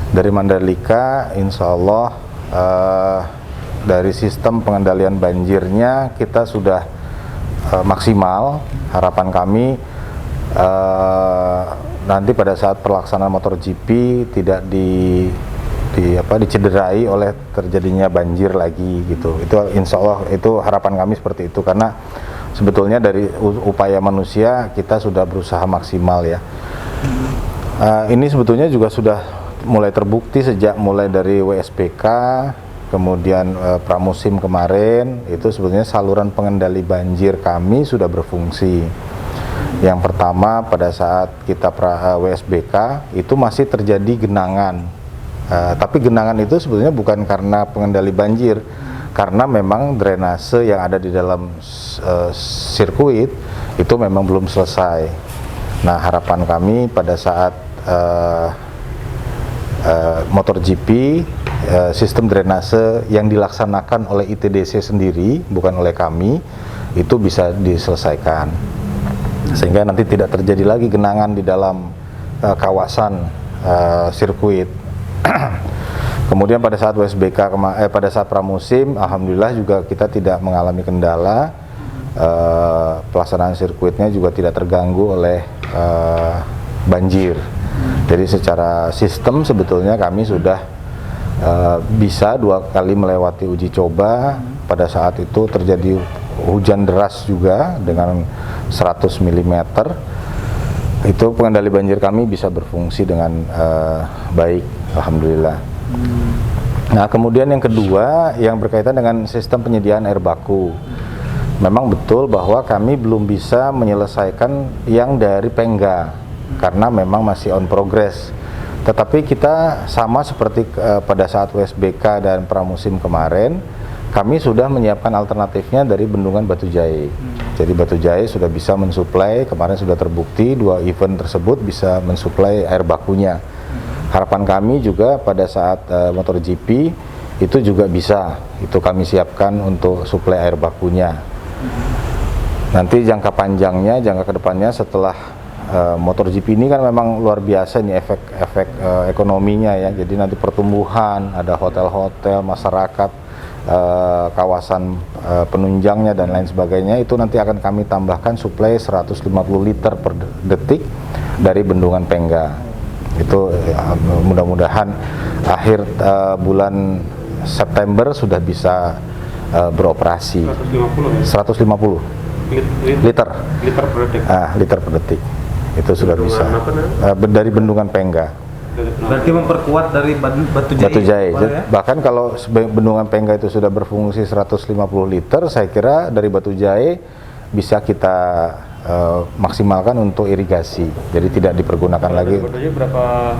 Dari Mandalika, insya Allah dari sistem pengendalian banjirnya kita sudah maksimal. Harapan kami nanti pada saat pelaksanaan MotoGP tidak dicederai oleh terjadinya banjir lagi gitu. Itu insya Allah itu harapan kami seperti itu, karena sebetulnya dari upaya manusia kita sudah berusaha maksimal ya. Ini sebetulnya juga sudah mulai terbukti sejak mulai dari WSBK, kemudian pramusim kemarin, itu sebetulnya saluran pengendali banjir kami sudah berfungsi. Yang pertama pada saat kita WSBK itu masih terjadi genangan, tapi genangan itu sebetulnya bukan karena pengendali banjir, karena memang drainase yang ada di dalam sirkuit itu memang belum selesai. Nah, harapan kami pada saat MotoGP, sistem drainase yang dilaksanakan oleh ITDC sendiri, bukan oleh kami, itu bisa diselesaikan sehingga nanti tidak terjadi lagi genangan di dalam kawasan sirkuit. Kemudian pada saat WSBK pada saat pramusim, alhamdulillah juga kita tidak mengalami kendala, pelaksanaan sirkuitnya juga tidak terganggu oleh banjir. Jadi secara sistem sebetulnya kami sudah bisa 2 kali melewati uji coba. Pada saat itu terjadi hujan deras juga dengan 100 mm. Itu pengendali banjir kami bisa berfungsi dengan baik, alhamdulillah. Nah, kemudian yang kedua yang berkaitan dengan sistem penyediaan air baku. Memang betul bahwa kami belum bisa menyelesaikan yang dari Pengga karena memang masih on progress. Tetapi kita sama seperti pada saat WSBK dan pramusim kemarin, kami sudah menyiapkan alternatifnya dari Bendungan Batu Jahe. Jadi Batu Jahe sudah bisa mensuplai, kemarin sudah terbukti 2 event tersebut bisa mensuplai air bakunya. Harapan kami juga pada saat MotoGP itu juga bisa, itu kami siapkan untuk suplai air bakunya. Nanti jangka panjangnya, jangka kedepannya setelah MotoGP ini kan memang luar biasa nih efek ekonominya ya. Jadi nanti pertumbuhan, ada hotel-hotel, masyarakat, kawasan penunjangnya dan lain sebagainya, itu nanti akan kami tambahkan suplai 150 liter per detik dari Bendungan Pengga. Itu mudah-mudahan akhir bulan September sudah bisa beroperasi. 150 liter per detik. Liter per detik. Itu sudah bisa dari Bendungan Pengga. Berarti memperkuat dari Batu Jahe. Ya? Bahkan kalau Bendungan Pengga itu sudah berfungsi 150 liter, saya kira dari Batu Jahe bisa kita maksimalkan untuk irigasi. Jadi tidak dipergunakan lagi. Batu Jahe berapa?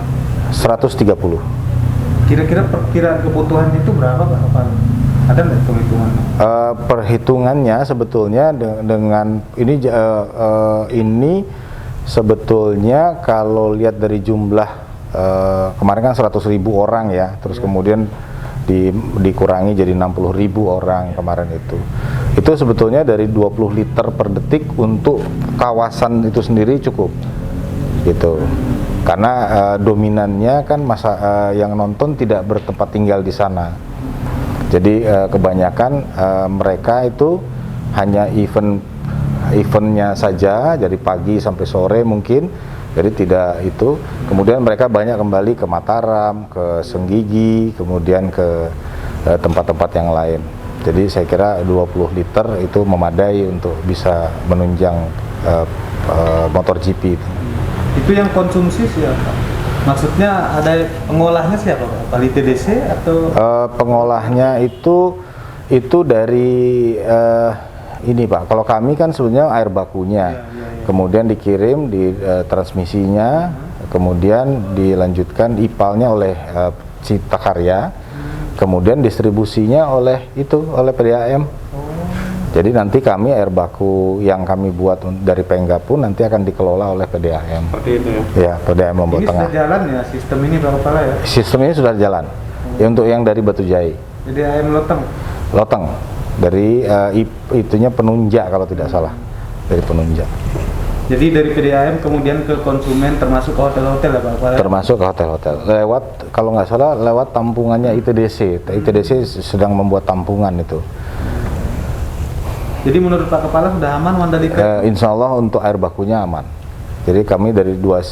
130. Kira-kira perkiraan kebutuhan itu berapa Pak? Ada nggak perhitungannya? Perhitungannya sebetulnya dengan ini sebetulnya kalau lihat dari jumlah kemarin kan 100.000 orang ya, terus kemudian dikurangi jadi 60.000 orang kemarin itu sebetulnya dari 20 liter per detik untuk kawasan itu sendiri cukup gitu, karena dominannya kan yang nonton tidak bertempat tinggal di sana. Jadi kebanyakan mereka itu hanya eventnya saja, jadi pagi sampai sore mungkin, jadi tidak itu. Kemudian mereka banyak kembali ke Mataram, ke Senggigi, kemudian ke tempat-tempat yang lain. Jadi saya kira 20 liter itu memadai untuk bisa menunjang MotoGP itu. Itu yang konsumsi siapa? Maksudnya ada pengolahnya siapa Pak? ITDC atau? Pengolahnya itu dari ini Pak, kalau kami kan sebenarnya air bakunya, kemudian dikirim di transmisinya, kemudian dilanjutkan ipalnya oleh Cipta Karya, kemudian distribusinya oleh PDAM. Jadi nanti kami air baku yang kami buat dari Pengga pun nanti akan dikelola oleh PDAM. Seperti itu ya? Ya, PDAM Lombok Tengah. Ini sudah jalan ya sistem ini Pak Kepala ya? Sistem ini sudah jalan. Ya, untuk yang dari Batu Jahe. PDAM Loteng. Dari itunya Penunjak kalau tidak salah, dari Penunjak. Jadi dari PDAM kemudian ke konsumen termasuk ke hotel-hotel ya Pak? Termasuk ke hotel-hotel. Lewat, kalau nggak salah, lewat tampungannya ITDC. ITDC sedang membuat tampungan itu. Jadi menurut Pak Kepala sudah aman Mandalika? Insya Allah untuk air bakunya aman. Jadi kami dari dua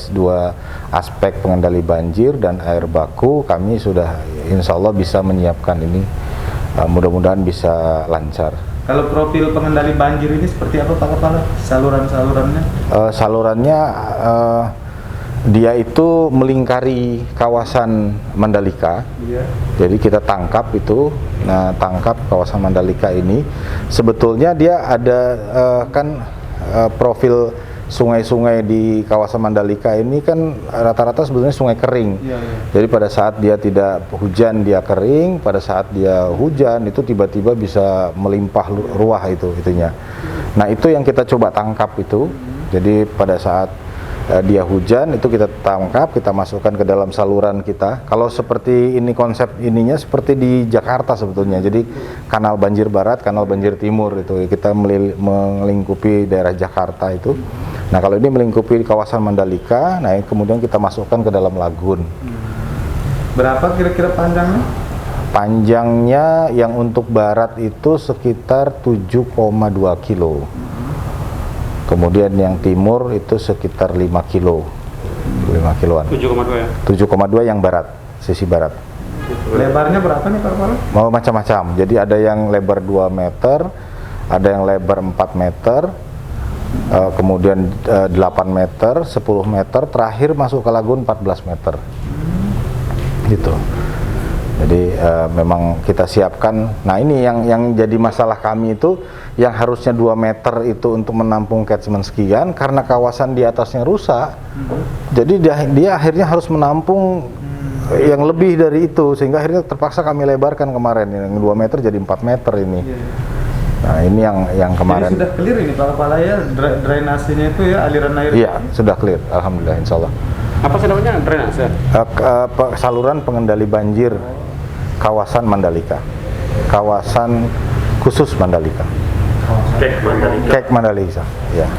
aspek pengendali banjir dan air baku, kami sudah insya Allah bisa menyiapkan ini. Mudah-mudahan bisa lancar. Kalau profil pengendali banjir ini seperti apa Pak Kepala? Saluran-salurannya? Salurannya dia itu melingkari kawasan Mandalika. Iya. Jadi kita tangkap itu, nah tangkap kawasan Mandalika ini. Sebetulnya dia ada profil sungai-sungai di kawasan Mandalika ini kan rata-rata sebetulnya sungai kering. Iya, iya. Jadi pada saat dia tidak hujan dia kering, pada saat dia hujan itu tiba-tiba bisa melimpah ruah itunya. Nah itu yang kita coba tangkap itu. Jadi pada saat dia hujan itu kita tangkap, kita masukkan ke dalam saluran kita. Kalau seperti ini konsep ininya seperti di Jakarta sebetulnya. Jadi kanal banjir barat, kanal banjir timur itu kita melingkupi daerah Jakarta itu. Nah kalau ini melingkupi kawasan Mandalika, nah kemudian kita masukkan ke dalam lagun. Berapa kira-kira panjangnya? Panjangnya yang untuk barat itu sekitar 7,2 kilo. Kemudian yang timur itu sekitar 5 kilo. 5 kiloan. 7,2 ya? 7,2 yang barat, sisi barat. Lebarnya berapa nih Pak Kepala? Mau macam-macam. Jadi ada yang lebar 2 meter, ada yang lebar 4 meter, kemudian 8 meter, 10 meter, terakhir masuk ke lagun 14 meter. Gitu. Jadi memang kita siapkan. Nah ini yang jadi masalah kami itu, yang harusnya 2 meter itu untuk menampung catchment sekian, karena kawasan di atasnya rusak, jadi dia akhirnya harus menampung yang lebih dari itu, sehingga akhirnya terpaksa kami lebarkan kemarin, yang 2 meter jadi 4 meter ini. Nah ini yang kemarin. Jadi sudah clear ini Pak Kepala ya, drainasenya itu ya, aliran air? Iya, sudah clear, alhamdulillah, insya Allah. Apa sih namanya? Drainase? Saluran pengendali banjir kawasan Mandalika, kawasan khusus Mandalika. Kek Mandalika. Kek Mandalika, ya.